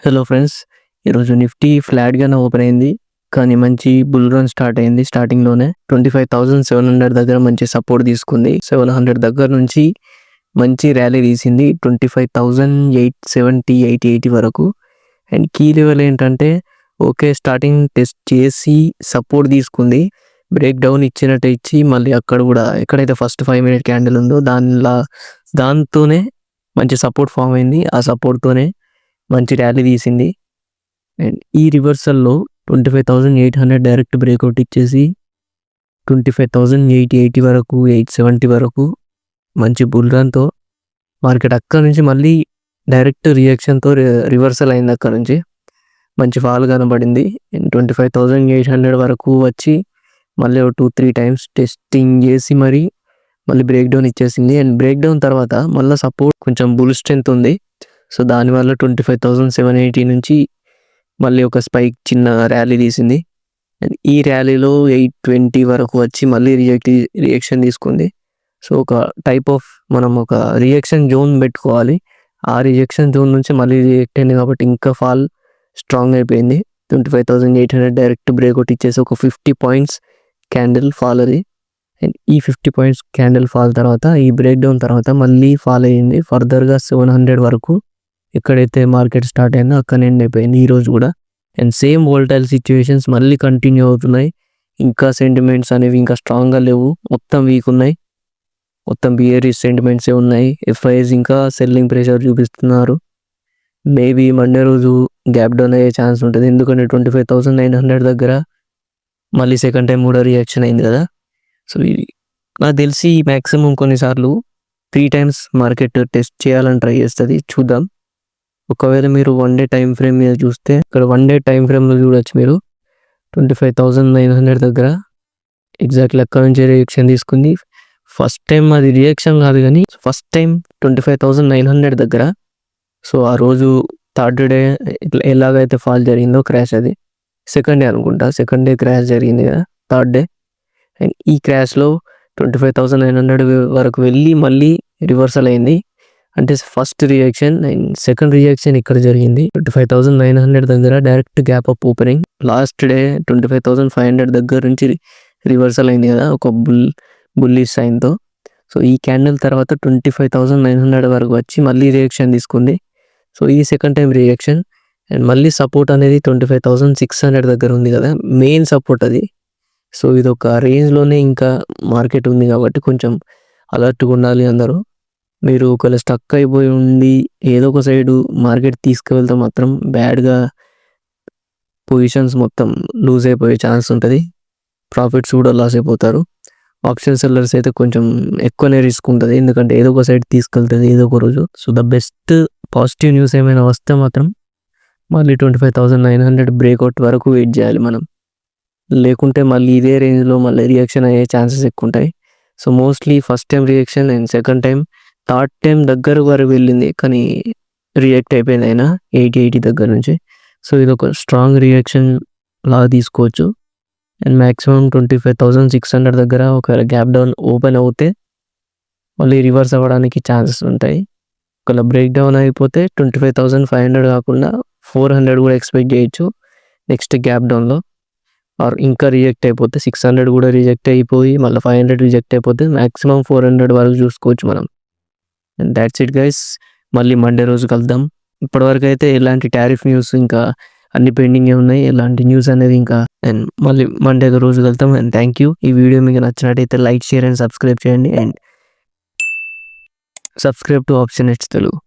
Hello friends, ఈరోజు Nifty ఫ్లాట్గానే open అయింది. కానీ మంచి బుల్ రన్ స్టార్ట్ అయింది. స్టార్టింగ్లోనే 25,700 దగ్గర మంచి సపోర్ట్ తీసుకుంది. 700 దగ్గర నుంచి మంచి ర్యాలీ తీసింది 25,870 880 వరకు. అండ్ కీ లెవెల్ ఏంటంటే ఓకే, స్టార్టింగ్ టెస్ట్ చేసి సపోర్ట్ తీసుకుంది, బ్రేక్ డౌన్ ఇచ్చినట్టు ఇచ్చి మళ్ళీ అక్కడ కూడా ఎక్కడైతే ఫస్ట్ 5 మినిట్ క్యాండిల్ ఉందో దాంతోనే మంచి సపోర్ట్ ఫామ్ అయింది. ఆ సపోర్ట్తోనే మంచి ర్యాలీ తీసింది. అండ్ ఈ రివర్సల్లో 25,800 డైరెక్ట్ బ్రేక్అవుట్ ఇచ్చేసి 25,880 వరకు 870 వరకు మంచి బుల్ రన్తో మార్కెట్ అక్కడ నుంచి మళ్ళీ డైరెక్ట్ రియాక్షన్తో రివర్సల్ అయింది. అక్కడ నుంచి మంచి ఫాల్ కనబడింది. 25,800 వరకు వచ్చి మళ్ళీ 2-3 టైమ్స్ టెస్టింగ్ చేసి మళ్ళీ బ్రేక్ డౌన్ ఇచ్చేసింది. అండ్ బ్రేక్ డౌన్ తర్వాత మళ్ళీ సపోర్ట్ కొంచెం బుల్ స్ట్రెంత్ ఉంది. సో దానివల్ల 25,780 నుంచి మళ్ళీ ఒక స్పైక్ చిన్న ర్యాలీ తీసింది. అండ్ ఈ ర్యాలీలో 820 వరకు వచ్చి మళ్ళీ రియాక్షన్ తీసుకుంది. సో ఒక టైప్ ఆఫ్ మనం ఒక రియాక్షన్ జోన్ పెట్టుకోవాలి. ఆ రియాక్షన్ జోన్ నుంచి మళ్ళీ రియాక్ట్ అయింది కాబట్టి ఇంకా ఫాల్ స్ట్రాంగ్ అయిపోయింది. 25,800 డైరెక్ట్ బ్రేక్అవుట్ ఇచ్చేసి ఒక 50 పాయింట్స్ క్యాండిల్ ఫాల్ అది. అండ్ ఈ 50 పాయింట్స్ క్యాండిల్ ఫాల్ తర్వాత ఈ బ్రేక్ డౌన్ తర్వాత మళ్ళీ ఫాల్ అయ్యింది ఫర్దర్గా 700 వరకు. ఎక్కడైతే మార్కెట్ స్టార్ట్ అయిందో అక్కడ ఎండ్ అయిపోయింది ఈరోజు కూడా. అండ్ సేమ్ వోల్టైల్ సిచ్యువేషన్స్ మళ్ళీ కంటిన్యూ అవుతున్నాయి. ఇంకా సెంటిమెంట్స్ అనేవి ఇంకా స్ట్రాంగ్గా లేవు, మొత్తం వీక్ ఉన్నాయి. మొత్తం బియరిష్ సెంటిమెంట్సే ఉన్నాయి. ఎఫ్ఐఎస్ ఇంకా సెల్లింగ్ ప్రెషర్ చూపిస్తున్నారు. మేబీ మండే రోజు గ్యాప్ డౌన్ అయ్యే ఛాన్స్ ఉంటుంది. ఎందుకంటే 25,900 దగ్గర మళ్ళీ సెకండ్ టైం కూడా రియాక్షన్ అయింది కదా. సో ఇది నాకు తెలిసి మ్యాక్సిమం కొన్నిసార్లు 3 టైమ్స్ మార్కెట్ టెస్ట్ చేయాలని ట్రై చేస్తుంది. చూద్దాం. ఒకవేళ మీరు 1 డే టైం ఫ్రేమ్ మీద చూస్తే ఇక్కడ 1 డే టైం ఫ్రేమ్లో చూడొచ్చు మీరు 25,900 దగ్గర ఎగ్జాక్ట్లీ అక్కడ నుంచి రియాక్షన్ తీసుకుంది. ఫస్ట్ టైం అది రియాక్షన్ కాదు కానీ ఫస్ట్ టైం 25,900 దగ్గర. సో ఆ రోజు థర్డ్ డే ఎలాగైతే ఫాల్ జరిగిందో క్రాష్, అది సెకండ్ డే అనుకుంటా, సెకండ్ డే క్రాష్ జరిగింది కదా, థర్డ్ డే. అండ్ ఈ క్రాష్లో 25,900 వరకు వెళ్ళి మళ్ళీ రివర్సల్ అయింది. అంటే first reaction and second reaction ఇక్కడ జరిగింది. 25,900 దగ్గర direct gap up opening. Last day 25,500 దగ్గర నుంచి రివర్సల్ అయింది కదా ఒక బుల్లిష్ సైన్తో. సో ఈ క్యాండిల్ తర్వాత 25,900 వరకు వచ్చి మళ్ళీ రియాక్షన్ తీసుకుంది. సో ఈ సెకండ్ టైం రియాక్షన్. అండ్ మళ్ళీ సపోర్ట్ అనేది 25,600 దగ్గర ఉంది కదా, మెయిన్ సపోర్ట్ అది. సో ఇది ఒక రేంజ్లోనే ఇంకా మార్కెట్ ఉంది కాబట్టి కొంచెం అలర్ట్గా ఉండాలి అందరూ. మీరు ఒకవేళ స్టక్ అయిపోయి ఉండి ఏదో ఒక సైడు మార్కెట్ తీసుకువెళ్తే మాత్రం బ్యాడ్గా పొజిషన్స్ మొత్తం లూజ్ అయిపోయే ఛాన్స్ ఉంటుంది. ప్రాఫిట్స్ కూడా లాస్ అయిపోతారు. ఆప్షన్ సెల్లర్స్ అయితే కొంచెం ఎక్కువనే రిస్క్ ఉంటుంది, ఎందుకంటే ఏదో ఒక సైడ్ తీసుకెళ్తుంది ఏదో ఒక రోజు. So the best positive news ఏమైనా వస్తే మాత్రం మళ్ళీ 25,900 బ్రేక్అవుట్ వరకు వెయిట్ చేయాలి మనం. లేకుంటే మళ్ళీ ఇదే రేంజ్లో మళ్ళీ రియాక్షన్ అయ్యే ఛాన్సెస్ ఎక్కువ ఉంటాయి. So mostly first time reaction and second time, third time దగ్గర వరకు వెళ్ళింది కానీ రియాక్ట్ అయిపోయింది అయినా 80 దగ్గర నుంచి. సో ఇది ఒక స్ట్రాంగ్ రియాక్షన్ లాగా తీసుకోవచ్చు. అండ్ మ్యాక్సిమం 25,600 దగ్గర ఒకవేళ గ్యాప్ డౌన్ ఓపెన్ అవుతే మళ్ళీ రివర్స్ అవ్వడానికి ఛాన్సెస్ ఉంటాయి. ఒకవేళ బ్రేక్ డౌన్ అయిపోతే 25,500 కాకుండా 400 కూడా ఎక్స్పెక్ట్ చేయొచ్చు నెక్స్ట్ గ్యాప్ డౌన్లో. ఆర్ ఇంకా రిజెక్ట్ అయిపోతే 600 కూడా రిజెక్ట్ అయిపోయి మళ్ళీ 500 రిజెక్ట్ అయిపోతే మ్యాక్సిమం 400 వరకు చూసుకోవచ్చు మనం. And that's it guys. మళ్ళీ మండే రోజు కలుద్దాం. ఇప్పటివరకు అయితే ఎలాంటి టారిఫ్ న్యూస్ ఇంకా అన్ని పెండింగే ఉన్నాయి, ఎలాంటి న్యూస్ అనేది ఇంకా. అండ్ మళ్ళీ మండే రోజు కలుద్దాం. And thank you. ఈ వీడియో మీకు నచ్చినట్టయితే లైక్, షేర్ అండ్ సబ్స్క్రైబ్ చేయండి. And subscribe to option H Telugu.